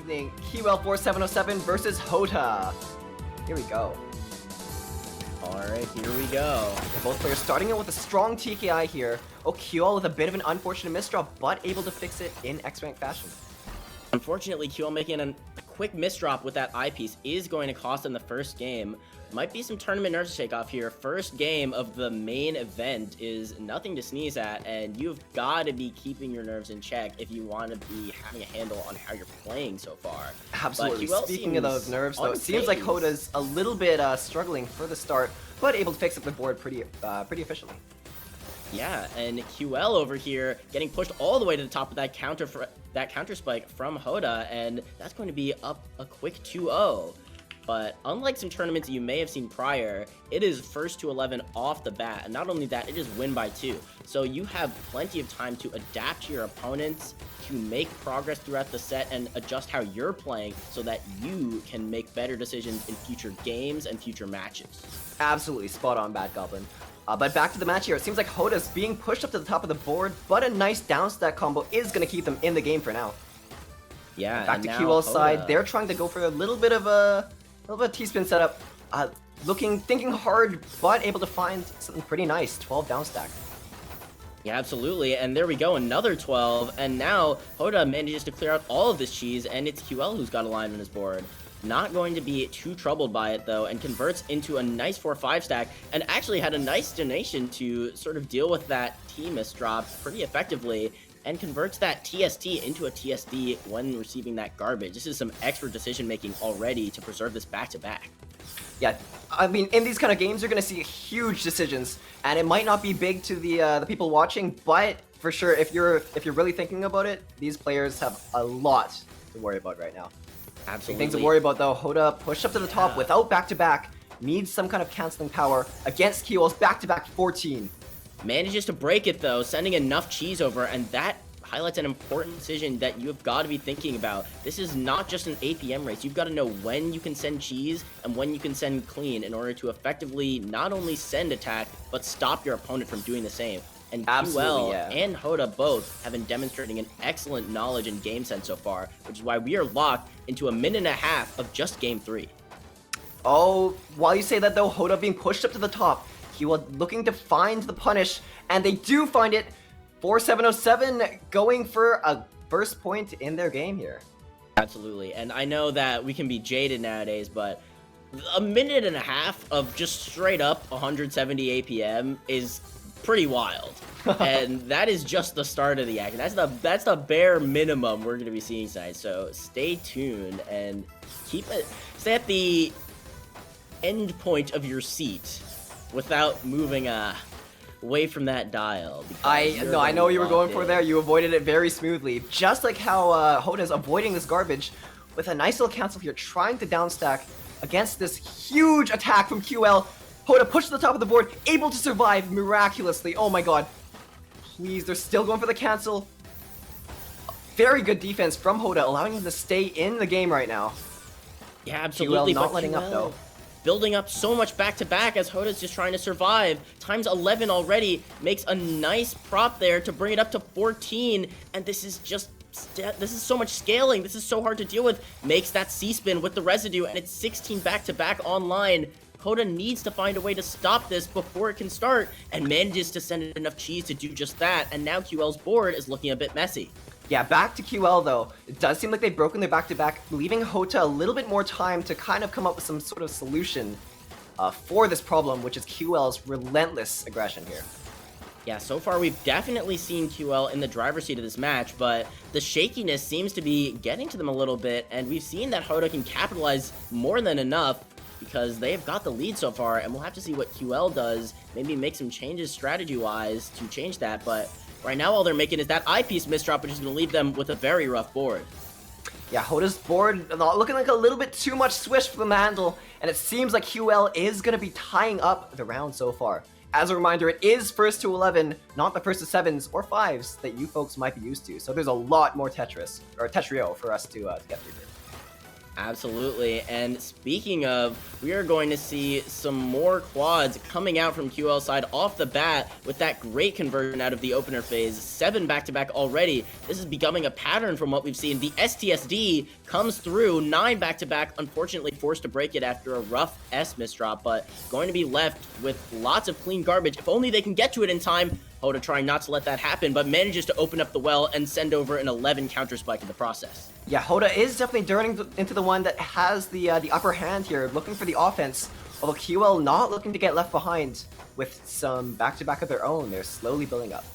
evening. QL4707 versus JOTA. Here we go. Alright, here we go. Both players starting in with a strong TKI here. QL with a bit of an unfortunate misdraw, but able to fix it in X-rank fashion. Unfortunately, QL making a quick misdrop with that eyepiece is going to cost them the first game. Might be some tournament nerves to shake off here. First game of the main event is nothing to sneeze at, and you've got to be keeping your nerves in check if you want to be having a handle on how you're playing so far. Absolutely. Speaking of those nerves, though, it seems like JOTA's a little bit struggling for the start, but able to fix up the board pretty efficiently. Yeah, and QL over here getting pushed all the way to the top of that counter spike from JOTA, and that's going to be up a quick 2-0. But unlike some tournaments you may have seen prior, it is first to 11 off the bat, and not only that, it is win by 2. So you have plenty of time to adapt to your opponents, to make progress throughout the set, and adjust how you're playing so that you can make better decisions in future games and future matches. Absolutely, spot on, Bad Goblin. But back to the match here, it seems like JOTA's being pushed up to the top of the board, but a nice down stack combo is going to keep them in the game for now. Yeah, back to QL's side, they're trying to go for a little bit of a T-spin setup, thinking hard, but able to find something pretty nice. 12 down stack. Yeah, absolutely, and there we go, another 12, and now JOTA manages to clear out all of this cheese, and it's QL who's got a line on his board. Not going to be too troubled by it, though, and converts into a nice 4-5 stack, and actually had a nice donation to sort of deal with that T misdrop pretty effectively, and converts that TST into a TSD when receiving that garbage. This is some extra decision-making already to preserve this back-to-back. Yeah, I mean, in these kind of games, you're going to see huge decisions, and it might not be big to the people watching, but for sure, if you're really thinking about it, these players have a lot to worry about right now. Absolutely. Things to worry about, though. JOTA pushed up to the top without back-to-back, needs some kind of canceling power against QL's back-to-back 14. Manages to break it, though, sending enough cheese over, and that highlights an important decision that you have got to be thinking about. This is not just an APM race. You've got to know when you can send cheese and when you can send clean in order to effectively not only send attack, but stop your opponent from doing the same. And QL and JOTA both have been demonstrating an excellent knowledge and game sense so far, which is why we are locked into a minute and a half of just game 3. Oh, while you say that, though, JOTA being pushed up to the top, QL looking to find the punish, and they do find it. 4707 going for a first point in their game here. Absolutely, and I know that we can be jaded nowadays, but a minute and a half of just straight up 170 APM is pretty wild. And that is just the start of the action. That's the bare minimum we're going to be seeing tonight. So stay tuned and stay at the end point of your seat without moving away from that dial. I know you were going for there. You avoided it very smoothly, just like how JOTA's avoiding this garbage with a nice little cancel here, trying to downstack against this huge attack from QL. JOTA pushed to the top of the board, able to survive miraculously. Oh my god. Please, they're still going for the cancel. Very good defense from JOTA, allowing them to stay in the game right now. Yeah, absolutely. QL not letting up, though. Building up so much back-to-back as JOTA's just trying to survive. Times 11 already, makes a nice prop there to bring it up to 14, and this is so much scaling. This is so hard to deal with. Makes that C-spin with the residue, and it's 16 back-to-back online. JOTA needs to find a way to stop this before it can start, and manages to send enough cheese to do just that, and now QL's board is looking a bit messy. Yeah, back to QL, though. It does seem like they've broken their back-to-back, leaving JOTA a little bit more time to kind of come up with some sort of solution for this problem, which is QL's relentless aggression here. Yeah, so far we've definitely seen QL in the driver's seat of this match, but the shakiness seems to be getting to them a little bit, and we've seen that JOTA can capitalize more than enough because they've got the lead so far, and we'll have to see what QL does, maybe make some changes strategy-wise to change that, but right now all they're making is that eyepiece misdrop, which is going to leave them with a very rough board. Yeah, JOTA's board looking like a little bit too much swish for them to handle, and it seems like QL is going to be tying up the round so far. As a reminder, it is first to 11, not the first to 7s or 5s that you folks might be used to, so there's a lot more Tetris, or Tetrio, for us to get through here. Absolutely, and speaking of, we are going to see some more quads coming out from QL side off the bat with that great conversion out of the opener phase. 7 back-to-back already. This is becoming a pattern from what we've seen. The STSD comes through, 9 back-to-back, unfortunately forced to break it after a rough S misdrop, but going to be left with lots of clean garbage. If only they can get to it in time. Hoda trying not to let that happen, but manages to open up the well and send over an 11 counter spike in the process. Yeah, Hoda is definitely turning into the one that has the upper hand here, looking for the offense, although QL not looking to get left behind with some back-to-back of their own. They're slowly building up.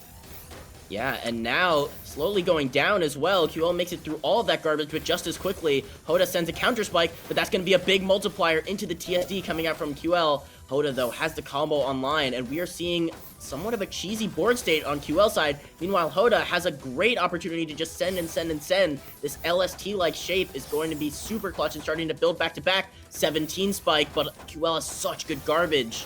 Yeah, and now slowly going down as well. QL makes it through all of that garbage, but just as quickly, Hoda sends a counter spike, but that's going to be a big multiplier into the TSD coming out from QL. Hoda, though, has the combo online, and we are seeing somewhat of a cheesy board state on QL side. Meanwhile, Hoda has a great opportunity to just send and send and send. This LST-like shape is going to be super clutch and starting to build back-to-back. 17 spike, but QL has such good garbage.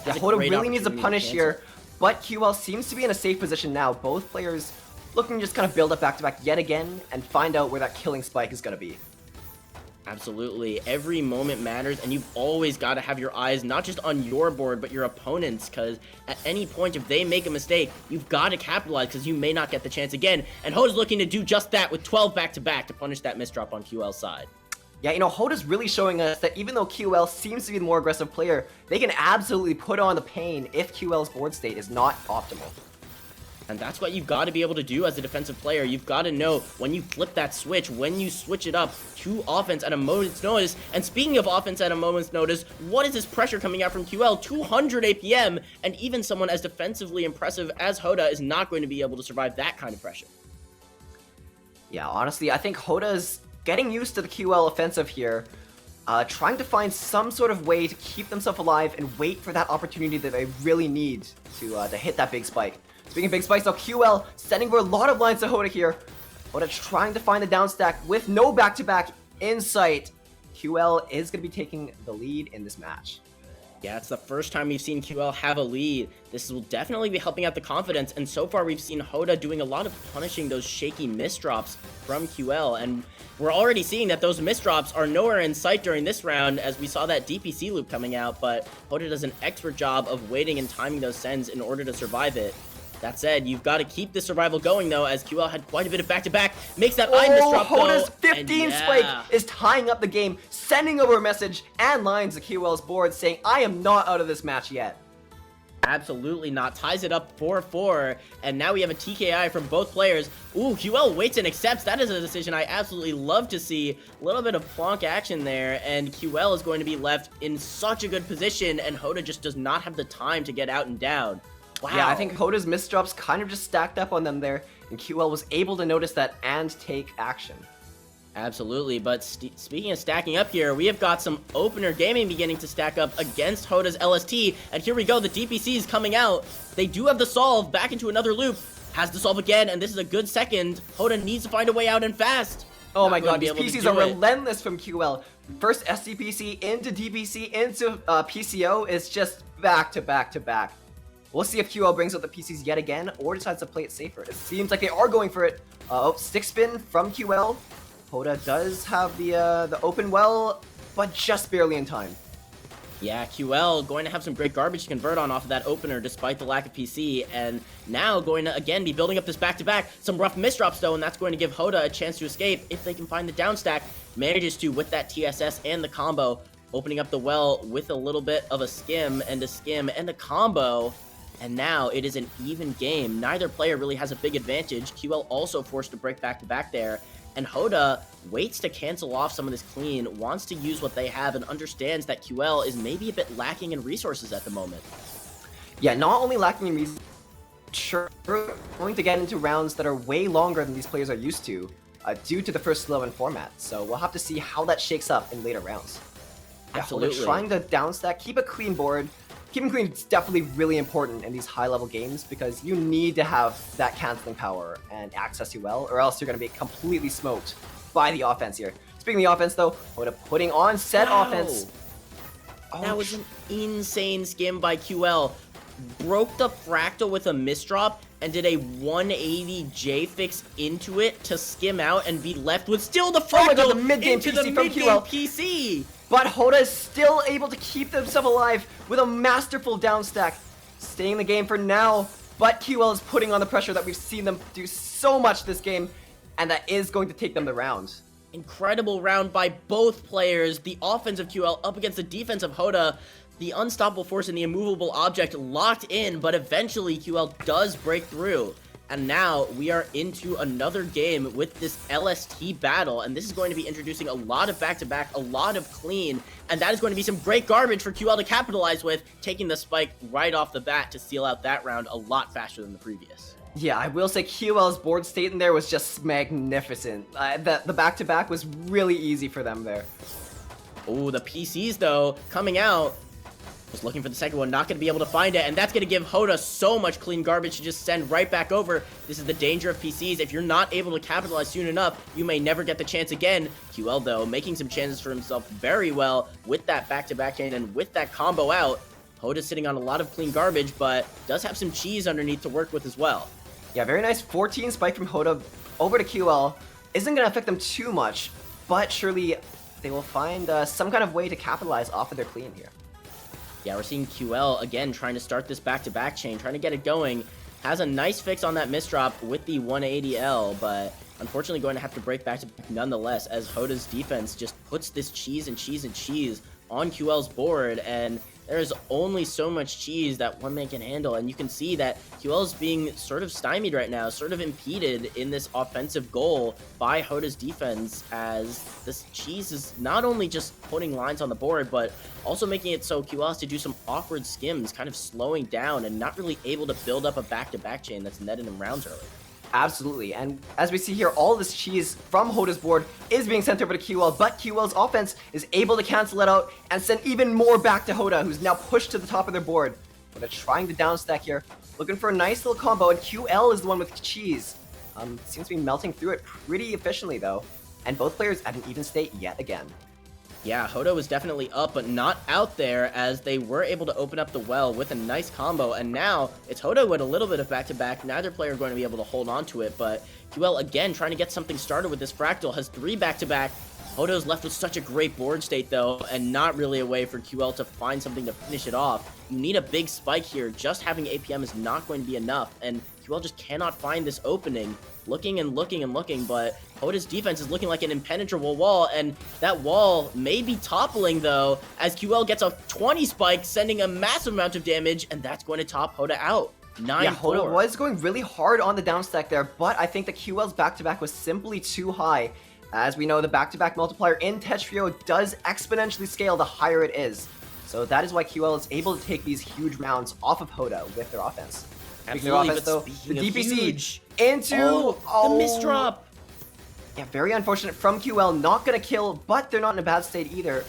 Yeah, Hoda really needs a punish here, but QL seems to be in a safe position now. Both players looking to just kind of build up back-to-back yet again and find out where that killing spike is going to be. Absolutely. Every moment matters, and you've always got to have your eyes not just on your board, but your opponent's, because at any point, if they make a mistake, you've got to capitalize, because you may not get the chance again. And Hoda's looking to do just that with 12 back-to-back to punish that misdrop on QL's side. Yeah, you know, Hoda's really showing us that even though QL seems to be the more aggressive player, they can absolutely put on the pain if QL's board state is not optimal. And that's what you've got to be able to do as a defensive player. You've got to know when you flip that switch, when you switch it up to offense at a moment's notice. And speaking of offense at a moment's notice, what is this pressure coming out from QL? 200 APM, and even someone as defensively impressive as Hoda is not going to be able to survive that kind of pressure. Yeah, honestly, I think Hoda's getting used to the QL offensive here, trying to find some sort of way to keep themselves alive and wait for that opportunity that they really need to hit that big spike. Speaking of big spikes, now QL sending over a lot of lines to Hoda here. Hoda trying to find the down stack with no back-to-back in sight. QL is going to be taking the lead in this match. Yeah, it's the first time we've seen QL have a lead. This will definitely be helping out the confidence, and so far we've seen Hoda doing a lot of punishing those shaky misdrops from QL, and we're already seeing that those misdrops are nowhere in sight during this round, as we saw that DPC loop coming out, but Hoda does an expert job of waiting and timing those sends in order to survive it. That said, you've got to keep the survival going, though, as QL had quite a bit of back-to-back. Makes that I misdrop, Hoda's though. 15 spike is tying up the game, sending over a message and lines to QL's board saying, I am not out of this match yet. Absolutely not. Ties it up 4-4, and now we have a TKI from both players. Ooh, QL waits and accepts. That is a decision I absolutely love to see. A little bit of plonk action there, and QL is going to be left in such a good position, and Hoda just does not have the time to get out and down. Wow. Yeah, I think Hoda's misdrops kind of just stacked up on them there, and QL was able to notice that and take action. Absolutely, but speaking of stacking up here, we have got some opener gaming beginning to stack up against Hoda's LST, and here we go, the DPC is coming out. They do have the solve, back into another loop, has the solve again, and this is a good second. Hoda needs to find a way out and fast. Oh my god, these PCs are relentless from QL. First SCPC into DPC into PCO is just back to back to back. We'll see if QL brings out the PCs yet again, or decides to play it safer. It seems like they are going for it. Oh, stick spin from QL. Hoda does have the open well, but just barely in time. Yeah, QL going to have some great garbage to convert on off of that opener despite the lack of PC, and now going to again be building up this back-to-back. Some rough misdrops though, and that's going to give Hoda a chance to escape if they can find the down stack. Manages to with that TSS and the combo, opening up the well with a little bit of a skim and a combo. And now it is an even game. Neither player really has a big advantage. QL also forced to break back-to-back there. And Hoda waits to cancel off some of this clean, wants to use what they have, and understands that QL is maybe a bit lacking in resources at the moment. Yeah, not only lacking in resources, sure, going to get into rounds that are way longer than these players are used to, due to the first 11 format. So we'll have to see how that shakes up in later rounds. Yeah, Absolutely. Hoda trying to downstack, keep a clean board. Keeping clean is definitely really important in these high-level games because you need to have that canceling power and access to well, or else you're going to be completely smoked by the offense here. Speaking of the offense, though, Hoda putting on said offense. Oh, that was an insane skim by QL. Broke the fractal with a misdrop, and did a 180 J fix into it to skim out and be left with still the fractal God, the mid-game into PC the from mid-game QL. PC. But Hoda is still able to keep themselves alive with a masterful down stack, staying in the game for now. But QL is putting on the pressure that we've seen them do so much this game, and that is going to take them the round. Incredible round by both players. The offense of QL up against the defense of Hoda. The unstoppable force and the immovable object locked in, but eventually QL does break through. And now we are into another game with this LST battle, and this is going to be introducing a lot of back-to-back, a lot of clean, and that is going to be some great garbage for QL to capitalize with, taking the spike right off the bat to seal out that round a lot faster than the previous. Yeah, I will say QL's board state in there was just magnificent. The back-to-back was really easy for them there. Oh, the PCs, though, coming out. Was looking for the second one, not going to be able to find it, and that's going to give Hoda so much clean garbage to just send right back over. This is the danger of PCs. If you're not able to capitalize soon enough, you may never get the chance again. QL, though, making some chances for himself very well with that back-to-back chain and with that combo out. Hoda's sitting on a lot of clean garbage, but does have some cheese underneath to work with as well. Yeah, very nice 14 spike from Hoda over to QL. Isn't going to affect them too much, but surely they will find some kind of way to capitalize off of their clean here. Yeah, we're seeing QL again trying to start this back-to-back chain, trying to get it going. Has a nice fix on that misdrop with the 180L, but unfortunately going to have to break back-to-back nonetheless, as Hoda's defense just puts this cheese and cheese and cheese on QL's board, and there's only so much cheese that one man can handle, and you can see that QL is being sort of stymied right now, sort of impeded in this offensive goal by Hoda's defense, as this cheese is not only just putting lines on the board, but also making it so QL has to do some awkward skims, kind of slowing down and not really able to build up a back-to-back chain that's netted him rounds early. Absolutely, and as we see here, all this cheese from Hoda's board is being sent over to QL, but QL's offense is able to cancel it out and send even more back to Hoda, who's now pushed to the top of their board. But they're trying to downstack here, looking for a nice little combo, and QL is the one with cheese. Seems to be melting through it pretty efficiently though, and both players at an even state yet again. Yeah, Hoda was definitely up, but not out there, as they were able to open up the well with a nice combo, and now it's Hoda with a little bit of back-to-back. Neither player going to be able to hold on to it, but QL again trying to get something started with this fractal, has 3 back-to-back. Hoda's left with such a great board state though, and not really a way for QL to find something to finish it off. You need a big spike here. Just having APM is not going to be enough, and QL just cannot find this opening. Looking and looking and looking, but Hoda's defense is looking like an impenetrable wall, and that wall may be toppling though, as QL gets a 20 spike, sending a massive amount of damage, and that's going to top Hoda out. 9-4. Yeah, Hoda was going really hard on the downstack there, but I think the QL's back-to-back was simply too high. As we know, the back-to-back multiplier in Tetrio does exponentially scale the higher it is. So that is why QL is able to take these huge rounds off of Hoda with their offense. Absolutely, offense, but though, speaking the of DPC huge, into the misdrop. Yeah, very unfortunate from QL. Not gonna kill, but they're not in a bad state either.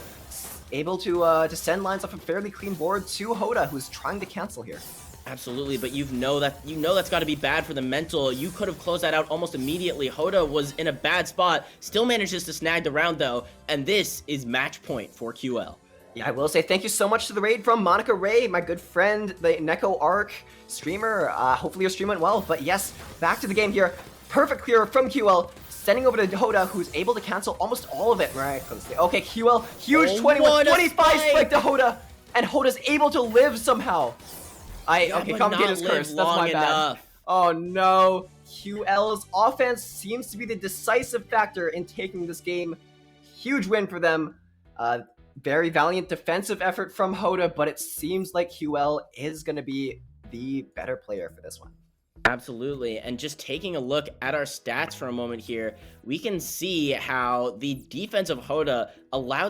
Able to send lines off a fairly clean board to Hoda, who's trying to cancel here. Absolutely, but you know that's got to be bad for the mental. You could have closed that out almost immediately. Hoda was in a bad spot, still manages to snag the round though, and this is match point for QL. Yeah, I will say thank you so much to the raid from Monica Ray, my good friend, the Neko Arc streamer. Hopefully your stream went well, but yes, back to the game here. Perfect clear from QL, sending over to Hoda, who's able to cancel almost all of it miraculously. Okay, QL, huge 20 with 25 spike to Hoda, and Hoda's able to live somehow. Okay, commentator's curse, that's my bad. Oh no, QL's offense seems to be the decisive factor in taking this game. Huge win for them. Very valiant defensive effort from Hoda, but it seems like QL is going to be the better player for this one. Absolutely, and just taking a look at our stats for a moment here, we can see how the defense of Hoda allowed them